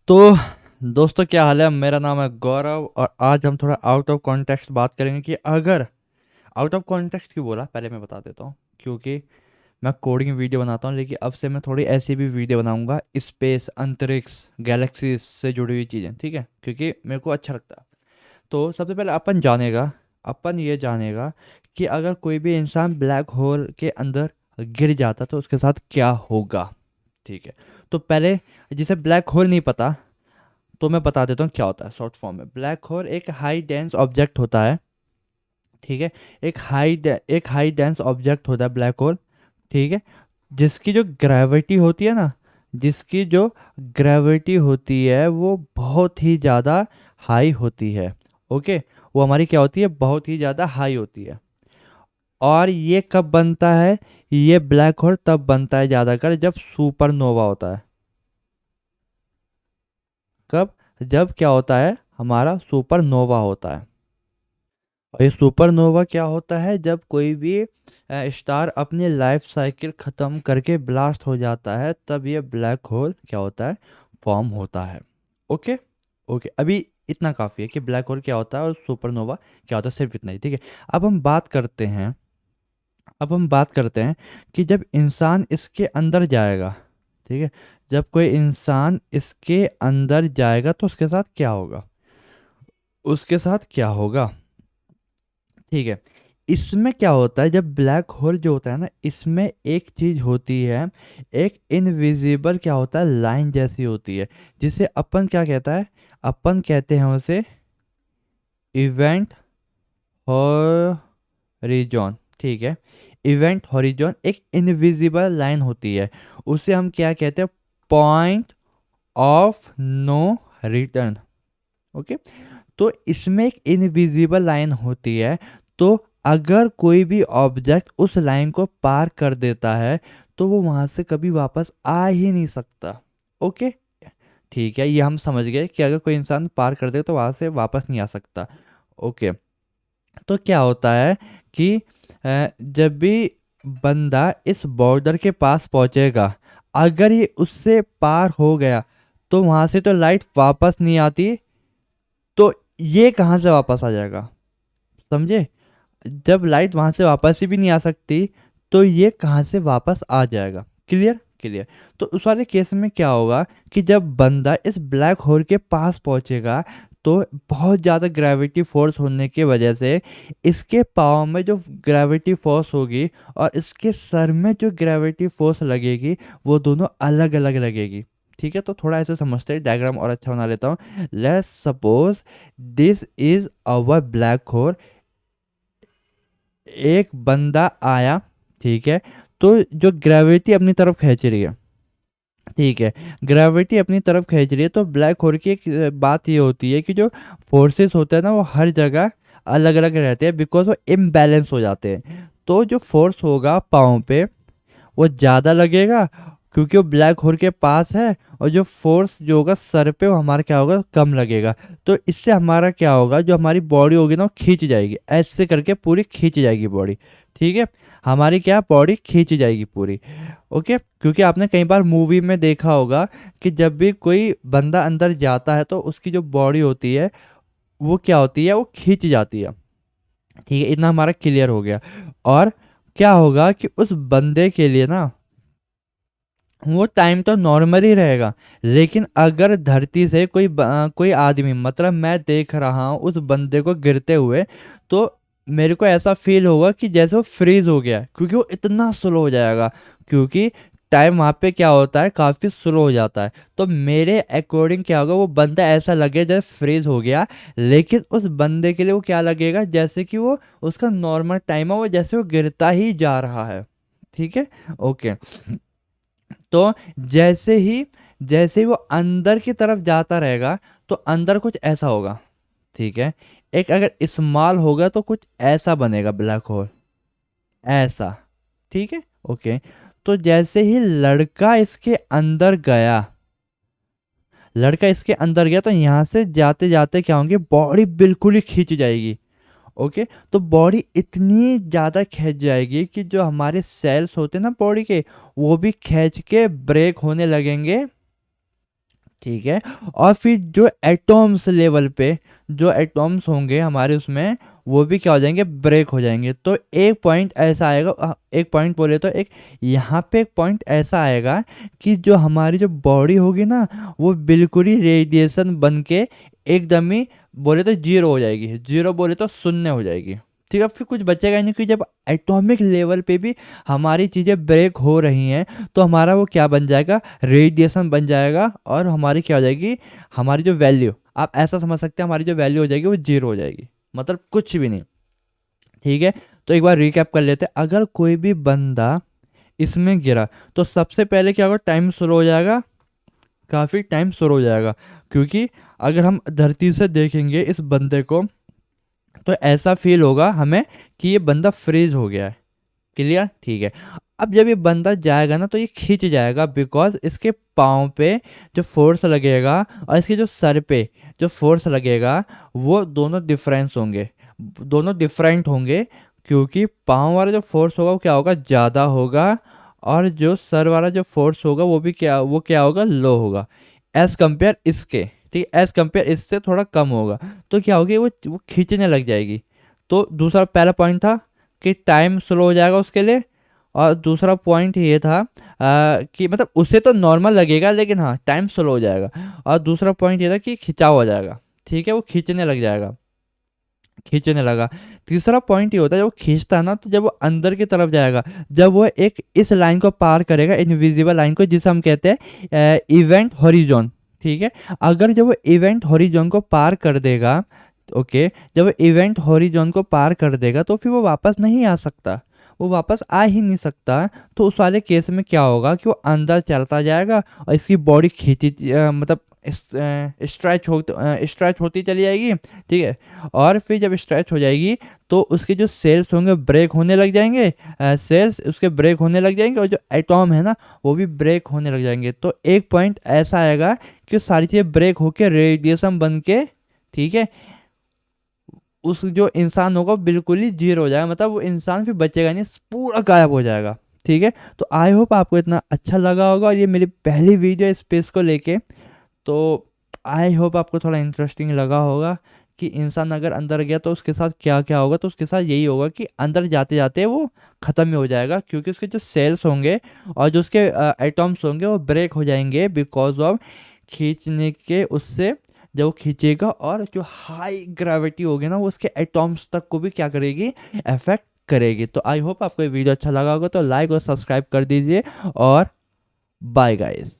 तो दोस्तों, क्या हाल है। मेरा नाम है गौरव और आज हम थोड़ा आउट ऑफ कॉन्टेक्स्ट बात करेंगे कि अगर आउट ऑफ कॉन्टेक्स्ट क्यों बोला पहले मैं बता देता हूँ। क्योंकि मैं कोडिंग वीडियो बनाता हूँ, लेकिन अब से मैं थोड़ी ऐसी भी वीडियो बनाऊंगा, स्पेस, अंतरिक्ष, गैलेक्सीज से जुड़ी हुई चीज़ें, ठीक है, क्योंकि मेरे को अच्छा लगता है। तो सबसे पहले अपन ये जानेगा कि अगर कोई भी इंसान ब्लैक होल के अंदर गिर जाता तो उसके साथ क्या होगा। ठीक है। तो पहले, जिसे ब्लैक होल नहीं पता, तो मैं बता देता हूँ क्या होता है शॉर्ट फॉर्म में। ब्लैक होल एक हाई डेंस ऑब्जेक्ट होता है। ठीक है। एक हाई डेंस ऑब्जेक्ट होता है ब्लैक होल। ठीक है। जिसकी जो ग्रेविटी होती है ना, जिसकी जो ग्रेविटी होती है वो बहुत ही ज़्यादा हाई होती है। ओके। वो हमारी क्या होती है, बहुत ही ज़्यादा हाई होती है। और ये कब बनता है, ये ब्लैक होल तब बनता है ज़्यादातर जब सुपरनोवा होता है। कब? जब क्या होता है, हमारा सुपरनोवा होता है। और ये सुपरनोवा क्या होता है, जब कोई भी स्टार अपनी लाइफ साइकिल खत्म करके ब्लास्ट हो जाता है, तब ये ब्लैक होल क्या होता है, फॉर्म होता है। ओके। ओके, अभी इतना काफ़ी है कि ब्लैक होल क्या होता है और सुपरनोवा क्या होता है, सिर्फ इतना ही, ठीक है। अब हम बात करते हैं अब हम बात करते हैं कि जब इंसान इसके अंदर जाएगा, ठीक है, जब कोई इंसान इसके अंदर जाएगा तो उसके साथ क्या होगा, उसके साथ क्या होगा। ठीक है। इसमें क्या होता है, जब ब्लैक होल जो होता है ना, इसमें एक चीज होती है, एक इनविजिबल क्या होता है, लाइन जैसी होती है, जिसे अपन क्या कहता है, अपन कहते हैं उसे इवेंट हॉरिजॉन। ठीक है। इवेंट हॉरिजॉन एक इनविजिबल लाइन होती है। उसे हम क्या कहते हैं, point of no return. Okay. तो इसमें एक इनविजिबल लाइन होती है। तो अगर कोई भी ऑब्जेक्ट उस लाइन को पार कर देता है तो वो वहां से कभी वापस आ ही नहीं सकता। ओके। ठीक है, ये हम समझ गए कि अगर कोई इंसान पार कर दे तो वहां से वापस नहीं आ सकता। ओके। तो क्या होता है कि जब भी बंदा इस बॉर्डर के पास पहुंचेगा, अगर ये उससे पार हो गया तो वहां से तो लाइट वापस नहीं आती। तो ये कहाँ से वापस आ जाएगा, समझे। जब लाइट वहां से वापस ही भी नहीं आ सकती तो ये कहाँ से वापस आ जाएगा। Clear clear. तो उस वाले केस में क्या होगा कि जब बंदा इस ब्लैक होल के पास पहुंचेगा तो बहुत ज़्यादा ग्रेविटी फोर्स होने की वजह से इसके पाँव में जो ग्रेविटी फोर्स होगी और इसके सर में जो ग्रेविटी फोर्स लगेगी, वो दोनों अलग अलग लगेगी। ठीक है। तो थोड़ा ऐसे समझते हैं, डायग्राम और अच्छा बना लेता हूँ। Let's suppose this is our black hole. एक बंदा आया, ठीक है, तो जो ग्रेविटी अपनी तरफ खींच रही है, ठीक है, ग्रेविटी अपनी तरफ खींच रही है, तो ब्लैक होल की एक बात ये होती है कि जो फोर्सेस होते हैं ना, वो हर जगह अलग अलग रहते हैं, बिकॉज वो इम्बैलेंस हो जाते हैं। तो जो फोर्स होगा पाँव पे वो ज़्यादा लगेगा क्योंकि वो ब्लैक होल के पास है, और जो फोर्स जो होगा सर पे वो हमारा क्या होगा, कम लगेगा। तो इससे हमारा क्या होगा, जो हमारी बॉडी होगी ना वो खींच जाएगी, ऐसे करके पूरी खींच जाएगी बॉडी। ठीक है। हमारी क्या, बॉडी खींच जाएगी पूरी। ओके। क्योंकि आपने कई बार मूवी में देखा होगा कि जब भी कोई बंदा अंदर जाता है तो उसकी जो बॉडी होती है वो क्या होती है, वो खींच जाती है। ठीक है, इतना हमारा क्लियर हो गया। और क्या होगा कि उस बंदे के लिए ना, वो टाइम तो नॉर्मल ही रहेगा, लेकिन अगर धरती से कोई आदमी, मतलब मैं देख रहा हूँ उस बंदे को गिरते हुए, तो मेरे को ऐसा फील होगा कि जैसे वो फ्रीज हो गया है, क्योंकि वो इतना स्लो हो जाएगा। क्योंकि टाइम वहाँ पे क्या होता है, काफ़ी स्लो हो जाता है। तो मेरे अकॉर्डिंग क्या होगा, वो बंदा ऐसा लगे जैसे फ्रीज हो गया, लेकिन उस बंदे के लिए वो क्या लगेगा, जैसे कि वो उसका नॉर्मल टाइम है, वो जैसे वो गिरता ही जा रहा है। ठीक है। ओके। तो जैसे ही वो अंदर की तरफ जाता रहेगा तो अंदर कुछ ऐसा होगा। ठीक है। एक अगर स्मॉल होगा तो कुछ ऐसा बनेगा ब्लैक होल, ऐसा। ठीक है। ओके। तो जैसे ही लड़का इसके अंदर गया तो यहाँ से जाते जाते क्या होंगे, बॉडी बिल्कुल ही खींच जाएगी। ओके। तो बॉडी इतनी ज़्यादा खींच जाएगी कि जो हमारे सेल्स होते हैं ना बॉडी के, वो भी खींच के ब्रेक होने लगेंगे। ठीक है। और फिर जो एटॉम्स लेवल पे जो एटॉम्स होंगे हमारे उसमें, वो भी क्या हो जाएंगे, ब्रेक हो जाएंगे। तो एक पॉइंट ऐसा आएगा, एक पॉइंट बोले तो एक यहाँ पे एक पॉइंट ऐसा आएगा कि जो हमारी जो बॉडी होगी ना, वो बिल्कुल ही रेडिएशन बन के एकदम ही बोले तो जीरो हो जाएगी, जीरो बोले तो शून्य हो जाएगी। ठीक है, फिर कुछ बचेगा ही नहीं, कि जब एटॉमिक लेवल पे भी हमारी चीज़ें ब्रेक हो रही हैं, तो हमारा वो क्या बन जाएगा, रेडिएशन बन जाएगा। और हमारी क्या हो जाएगी, हमारी जो वैल्यू, आप ऐसा समझ सकते हैं, हमारी जो वैल्यू हो जाएगी वो जीरो हो जाएगी, मतलब कुछ भी नहीं। ठीक है, तो एक बार रिकैप कर लेते हैं। अगर कोई भी बंदा इसमें गिरा तो सबसे पहले क्या होगा, टाइम स्लो हो जाएगा, काफ़ी टाइम स्लो हो जाएगा। क्योंकि अगर हम धरती से देखेंगे इस बंदे को, तो ऐसा फील होगा हमें कि ये बंदा फ्रीज हो गया है। क्लियर, ठीक है। अब जब ये बंदा जाएगा ना, तो ये खींच जाएगा, बिकॉज इसके पाँव पे जो फोर्स लगेगा और इसके जो सर पे जो फोर्स लगेगा, वो दोनों डिफरेंस होंगे, दोनों डिफरेंट होंगे। क्योंकि पाँव वाला जो फोर्स होगा वो क्या होगा, ज़्यादा होगा। और जो सर वाला जो फोर्स होगा वो भी क्या होगा, लो होगा, एज कंपेयर इसके। ठीक है, एज कंपेयर इससे थोड़ा कम होगा। तो क्या होगी, वो खींचने लग जाएगी। तो दूसरा, पहला पॉइंट था कि टाइम स्लो हो जाएगा उसके लिए। और दूसरा पॉइंट ये था कि मतलब उसे तो नॉर्मल लगेगा, लेकिन हाँ टाइम स्लो हो जाएगा। और दूसरा पॉइंट ये था कि खिंचाव हो जाएगा। ठीक है, वो खींचने लग जाएगा, खींचने लगा। तीसरा पॉइंट ये होता है, जब वो खींचता है ना, तो जब वो अंदर की तरफ जाएगा, जब वो एक इस लाइन को पार करेगा, इनविजिबल लाइन को, जिसे हम कहते हैं इवेंट हॉरिजॉन। ठीक है, अगर जब वो इवेंट हॉरिजॉन को पार कर देगा, ओके, जब वो इवेंट हॉरिजॉन को पार कर देगा, तो फिर वो वापस नहीं आ सकता, वो वापस आ ही नहीं सकता। तो उस वाले केस में क्या होगा कि वो अंदर चलता जाएगा और इसकी बॉडी खींची मतलब स्ट्रेच होती चली जाएगी। ठीक है, और फिर जब स्ट्रेच हो जाएगी, तो उसके जो सेल्स होंगे ब्रेक होने लग जाएंगे, सेल्स उसके ब्रेक होने लग जाएंगे, और जो एटॉम है ना, वो भी ब्रेक होने लग जाएंगे। तो एक पॉइंट ऐसा आएगा कि सारी चीज़ें ब्रेक होके रेडिएशन बन के, ठीक है, उस जो इंसान होगा बिल्कुल ही जीरो हो जाएगा, मतलब वो इंसान फिर बचेगा नहीं, पूरा गायब हो जाएगा। ठीक है, तो आई होप आपको इतना अच्छा लगा होगा, और ये मेरी पहली वीडियो है स्पेस को लेके। तो आई होप आपको थोड़ा इंटरेस्टिंग लगा होगा कि इंसान अगर अंदर गया तो उसके साथ क्या क्या होगा। तो उसके साथ यही होगा कि अंदर जाते जाते वो ख़त्म ही हो जाएगा, क्योंकि उसके जो सेल्स होंगे और जो उसके एटॉम्स होंगे वो ब्रेक हो जाएंगे, बिकॉज ऑफ खींचने के उससे। जब वो खींचेगा और जो हाई ग्रेविटी होगी ना, वो उसके एटॉम्स तक को भी क्या करेगी, अफेक्ट करेगी। तो आई होप आपको ये वीडियो अच्छा लगा होगा, तो लाइक और सब्सक्राइब कर दीजिए, और बाय गाइस।